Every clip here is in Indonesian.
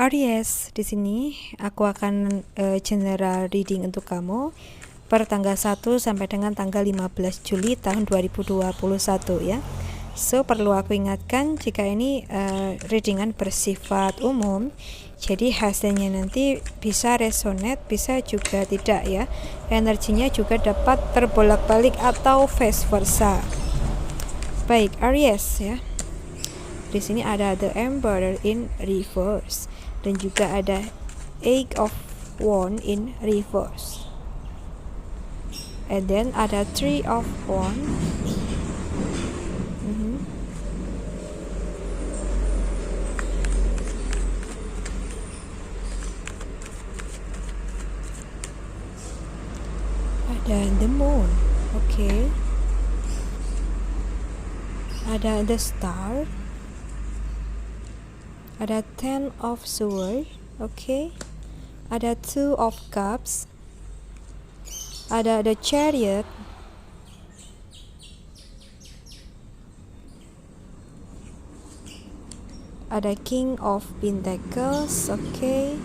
Aries, di sini aku akan general reading untuk kamu per tanggal 1 sampai dengan tanggal 15 Juli tahun 2021 ya. So, perlu aku ingatkan jika ini readingan bersifat umum, jadi hasilnya nanti bisa resonate, bisa juga tidak ya. Energinya juga dapat terbolak-balik atau vice versa. Baik, Aries ya. Di sini ada the Emperor in reverse dan juga ada Eight of Wands in reverse. And then ada Three of Wands. Ada the Moon. Okay. Ada the Star. Ada Ten of Swords, okay. Ada Two of Cups. Ada the Chariot. Ada King of Pentacles, okay.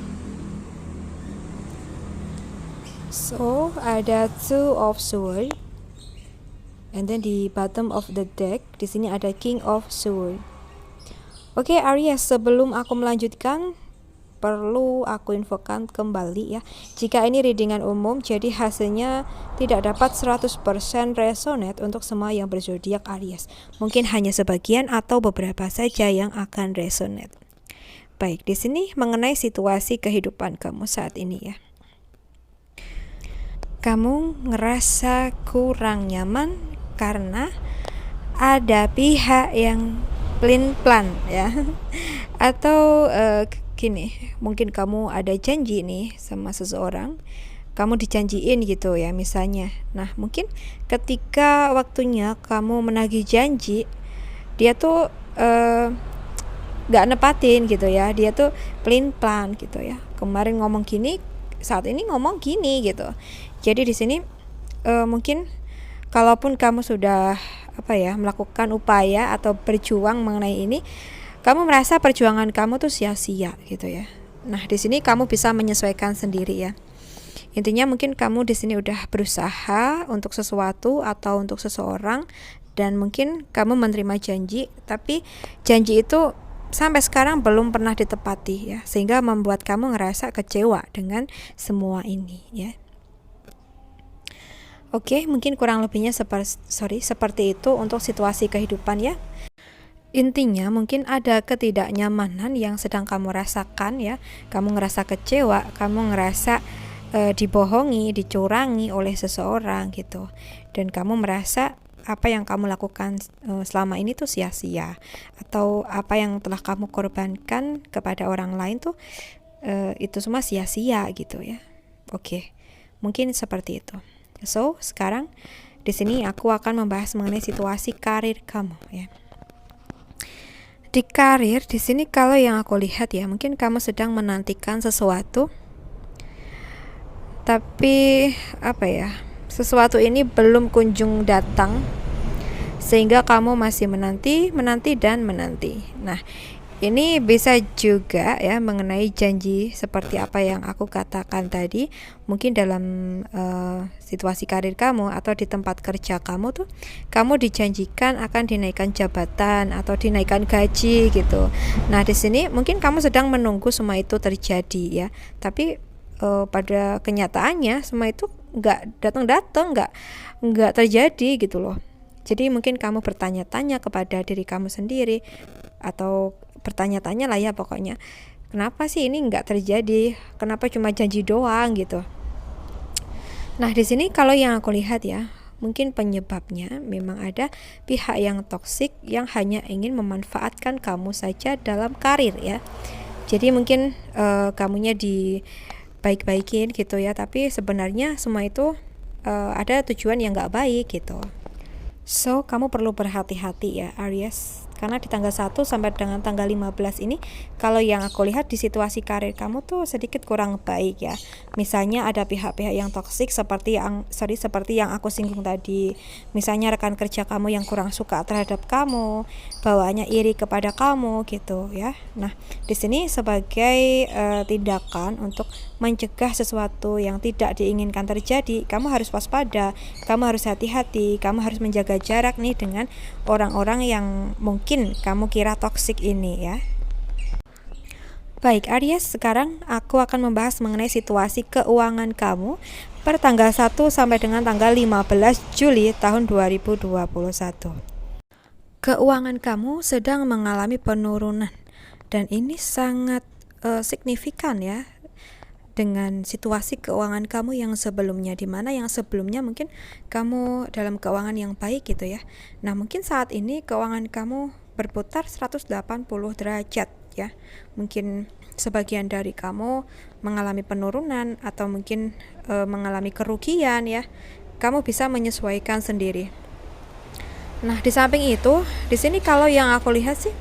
So, ada Two of Swords. And then di bottom of the deck, di sini ada King of Swords. Oke, Aries, sebelum aku melanjutkan, perlu aku infokan kembali ya. Jika ini readingan umum, jadi hasilnya tidak dapat 100% resonate untuk semua yang berzodiak Aries. Mungkin hanya sebagian atau beberapa saja yang akan resonate. Baik, di sini mengenai situasi kehidupan kamu saat ini ya. Kamu ngerasa kurang nyaman karena ada pihak yang plan ya, atau gini, mungkin kamu ada janji nih sama seseorang, kamu dijanjiin gitu ya misalnya. Nah, mungkin ketika waktunya kamu menagih janji, dia tuh gak nepatin gitu ya, dia tuh plan gitu ya. Kemarin ngomong gini, saat ini ngomong gini gitu. Jadi di sini mungkin kalaupun kamu sudah melakukan upaya atau berjuang mengenai ini, kamu merasa perjuangan kamu tuh sia-sia gitu ya. Nah, di sini kamu bisa menyesuaikan sendiri ya. Intinya mungkin kamu di sini udah berusaha untuk sesuatu atau untuk seseorang, dan mungkin kamu menerima janji, tapi janji itu sampai sekarang belum pernah ditepati ya, sehingga membuat kamu ngerasa kecewa dengan semua ini ya. Oke, mungkin kurang lebihnya seperti itu untuk situasi kehidupan ya. Intinya mungkin ada ketidaknyamanan yang sedang kamu rasakan ya. Kamu ngerasa kecewa, kamu ngerasa dibohongi, dicurangi oleh seseorang gitu. Dan kamu merasa apa yang kamu lakukan selama ini tuh sia-sia, atau apa yang telah kamu korbankan kepada orang lain tuh itu semua sia-sia gitu ya. Oke, mungkin seperti itu. So, sekarang di sini aku akan membahas mengenai situasi karir kamu ya. Di karir di sini kalau yang aku lihat ya, mungkin kamu sedang menantikan sesuatu, tapi sesuatu ini belum kunjung datang, sehingga kamu masih menanti dan menanti. Nah, ini bisa juga ya mengenai janji seperti apa yang aku katakan tadi. Mungkin dalam situasi karir kamu atau di tempat kerja kamu tuh, kamu dijanjikan akan dinaikkan jabatan atau dinaikkan gaji gitu. Nah, di sini mungkin kamu sedang menunggu semua itu terjadi ya. Tapi pada kenyataannya semua itu nggak datang-datang, nggak terjadi gitu loh. Jadi mungkin kamu bertanya-tanya kepada diri kamu sendiri, atau bertanya-tanya lah ya pokoknya, kenapa sih ini nggak terjadi, kenapa cuma janji doang gitu. Nah, di sini kalau yang aku lihat ya, mungkin penyebabnya memang ada pihak yang toksik yang hanya ingin memanfaatkan kamu saja dalam karir ya. Jadi mungkin kamunya dibaik-baikin gitu ya, tapi sebenarnya semua itu ada tujuan yang nggak baik gitu. So, kamu perlu berhati-hati ya Aries. karena di tanggal 1 sampai dengan tanggal 15 ini kalau yang aku lihat di situasi karir kamu tuh sedikit kurang baik ya. Misalnya ada pihak-pihak yang toksik seperti yang aku singgung tadi. Misalnya rekan kerja kamu yang kurang suka terhadap kamu, bawaannya iri kepada kamu gitu ya. Nah, di sini sebagai tindakan untuk mencegah sesuatu yang tidak diinginkan terjadi, kamu harus waspada, kamu harus hati-hati, kamu harus menjaga jarak nih dengan orang-orang yang mungkin kamu kira toksik ini ya. Baik Aries, sekarang aku akan membahas mengenai situasi keuangan kamu per tanggal 1 sampai dengan tanggal 15 Juli tahun 2021. Keuangan kamu sedang mengalami penurunan dan ini sangat signifikan ya dengan situasi keuangan kamu yang sebelumnya, di mana yang sebelumnya mungkin kamu dalam keuangan yang baik gitu ya. Nah, mungkin saat ini keuangan kamu berputar 180 derajat ya. Mungkin sebagian dari kamu mengalami penurunan atau mungkin mengalami kerugian ya. Kamu bisa menyesuaikan sendiri. Nah, di samping itu, di sini kalau yang aku lihat sih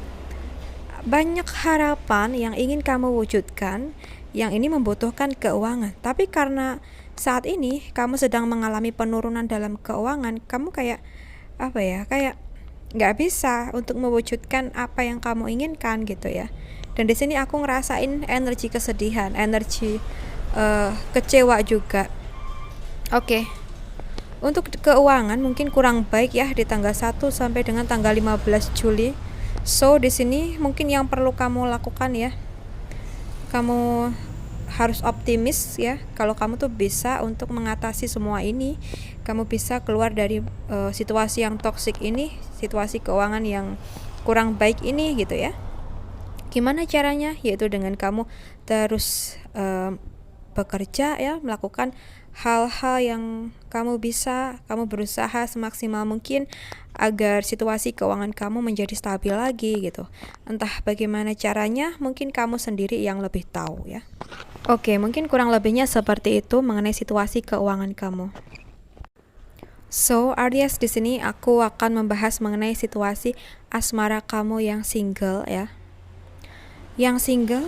banyak harapan yang ingin kamu wujudkan, yang ini membutuhkan keuangan. Tapi karena saat ini kamu sedang mengalami penurunan dalam keuangan, kamu kayak nggak bisa untuk mewujudkan apa yang kamu inginkan gitu ya. Dan di sini aku ngerasain energi kesedihan, energi kecewa juga. Oke. Untuk keuangan mungkin kurang baik ya di tanggal 1 sampai dengan tanggal 15 Juli. So, di sini mungkin yang perlu kamu lakukan ya, kamu harus optimis ya. Kalau kamu tuh bisa untuk mengatasi semua ini, kamu bisa keluar dari situasi yang toksik ini, situasi keuangan yang kurang baik ini gitu ya. Gimana caranya? Yaitu dengan kamu terus bekerja ya, melakukan hal-hal yang kamu bisa, kamu berusaha semaksimal mungkin agar situasi keuangan kamu menjadi stabil lagi gitu. Entah bagaimana caranya, mungkin kamu sendiri yang lebih tahu ya. Oke, mungkin kurang lebihnya seperti itu mengenai situasi keuangan kamu. So, Aries, di sini aku akan membahas mengenai situasi asmara kamu yang single ya. Yang single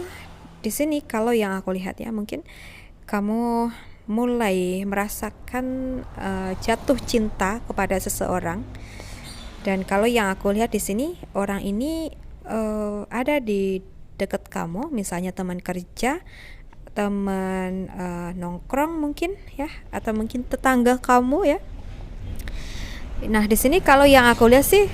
di sini kalau yang aku lihat ya, mungkin kamu mulai merasakan jatuh cinta kepada seseorang. Dan kalau yang aku lihat di sini, orang ini ada di dekat kamu, misalnya teman kerja, teman nongkrong mungkin ya, atau mungkin tetangga kamu ya. Nah, di sini kalau yang aku lihat sih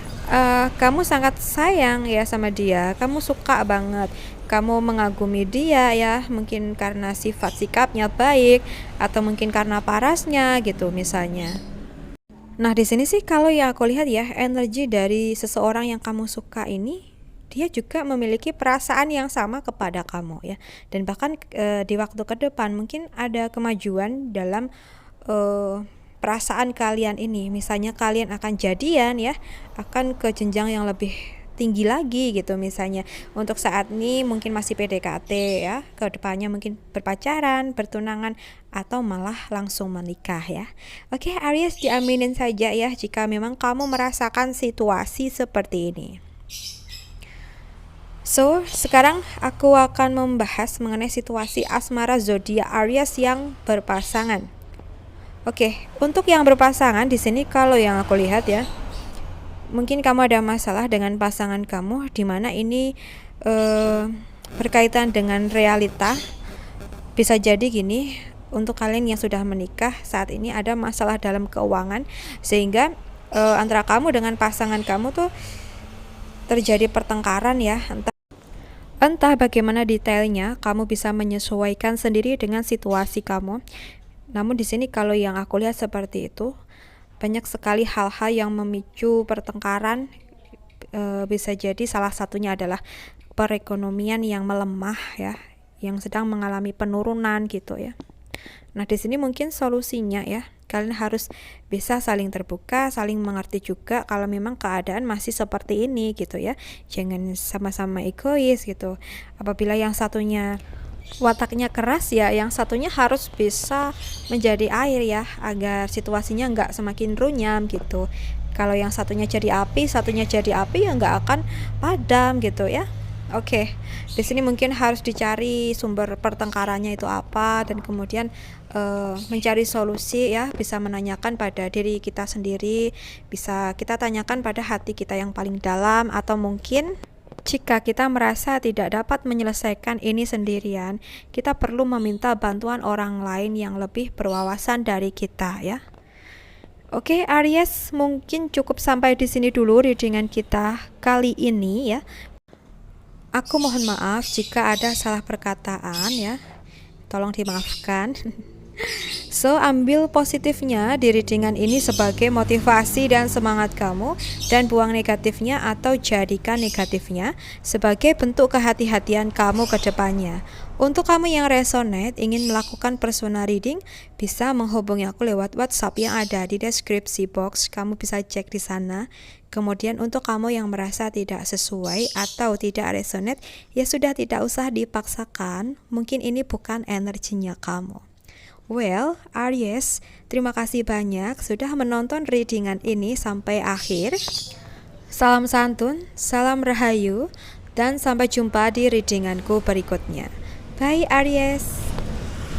kamu sangat sayang ya sama dia, kamu suka banget, kamu mengagumi dia ya, mungkin karena sifat sikapnya baik atau mungkin karena parasnya gitu misalnya. Nah, di sini sih kalau yang aku lihat ya, energi dari seseorang yang kamu suka ini, dia juga memiliki perasaan yang sama kepada kamu ya. Dan bahkan di waktu ke depan mungkin ada kemajuan dalam perasaan kalian ini. Misalnya kalian akan jadian ya, akan ke jenjang yang lebih tinggi lagi gitu misalnya. Untuk saat ini mungkin masih PDKT ya, ke depannya mungkin berpacaran, bertunangan, atau malah langsung menikah ya. Oke, Aries, diaminin saja ya jika memang kamu merasakan situasi seperti ini. So, sekarang aku akan membahas mengenai situasi asmara zodiak Aries yang berpasangan. Oke, untuk yang berpasangan di sini kalau yang aku lihat ya, mungkin kamu ada masalah dengan pasangan kamu, di mana ini berkaitan dengan realita. Bisa jadi gini, untuk kalian yang sudah menikah saat ini ada masalah dalam keuangan, sehingga antara kamu dengan pasangan kamu tuh terjadi pertengkaran ya. Entah bagaimana detailnya, kamu bisa menyesuaikan sendiri dengan situasi kamu. Namun di sini kalau yang aku lihat seperti itu, banyak sekali hal-hal yang memicu pertengkaran. Bisa jadi salah satunya adalah perekonomian yang melemah ya, yang sedang mengalami penurunan gitu ya. Nah, di sini mungkin solusinya ya, kalian harus bisa saling terbuka, saling mengerti juga kalau memang keadaan masih seperti ini gitu ya. Jangan sama-sama egois gitu. Apabila yang satunya wataknya keras ya, yang satunya harus bisa menjadi air ya, agar situasinya nggak semakin runyam gitu. Kalau yang satunya jadi api, satunya jadi api, ya nggak akan padam gitu ya. Oke, di sini mungkin harus dicari sumber pertengkarannya itu apa, dan kemudian mencari solusi ya, bisa menanyakan pada diri kita sendiri, bisa kita tanyakan pada hati kita yang paling dalam, atau mungkin jika kita merasa tidak dapat menyelesaikan ini sendirian, kita perlu meminta bantuan orang lain yang lebih berwawasan dari kita ya. Oke, Aries, mungkin cukup sampai di sini dulu readingan kita kali ini ya. Aku mohon maaf jika ada salah perkataan ya. Tolong dimaafkan. So, ambil positifnya di readingan ini sebagai motivasi dan semangat kamu, dan buang negatifnya atau jadikan negatifnya sebagai bentuk kehati-hatian kamu ke depannya. Untuk kamu yang resonate ingin melakukan personal reading, bisa menghubungi aku lewat WhatsApp yang ada di deskripsi box. Kamu bisa cek di sana. Kemudian untuk kamu yang merasa tidak sesuai atau tidak resonate, ya sudah, tidak usah dipaksakan. Mungkin ini bukan energinya kamu. Well, Aries, terima kasih banyak sudah menonton readingan ini sampai akhir. Salam santun, salam rahayu, dan sampai jumpa di readinganku berikutnya. Bye Aries.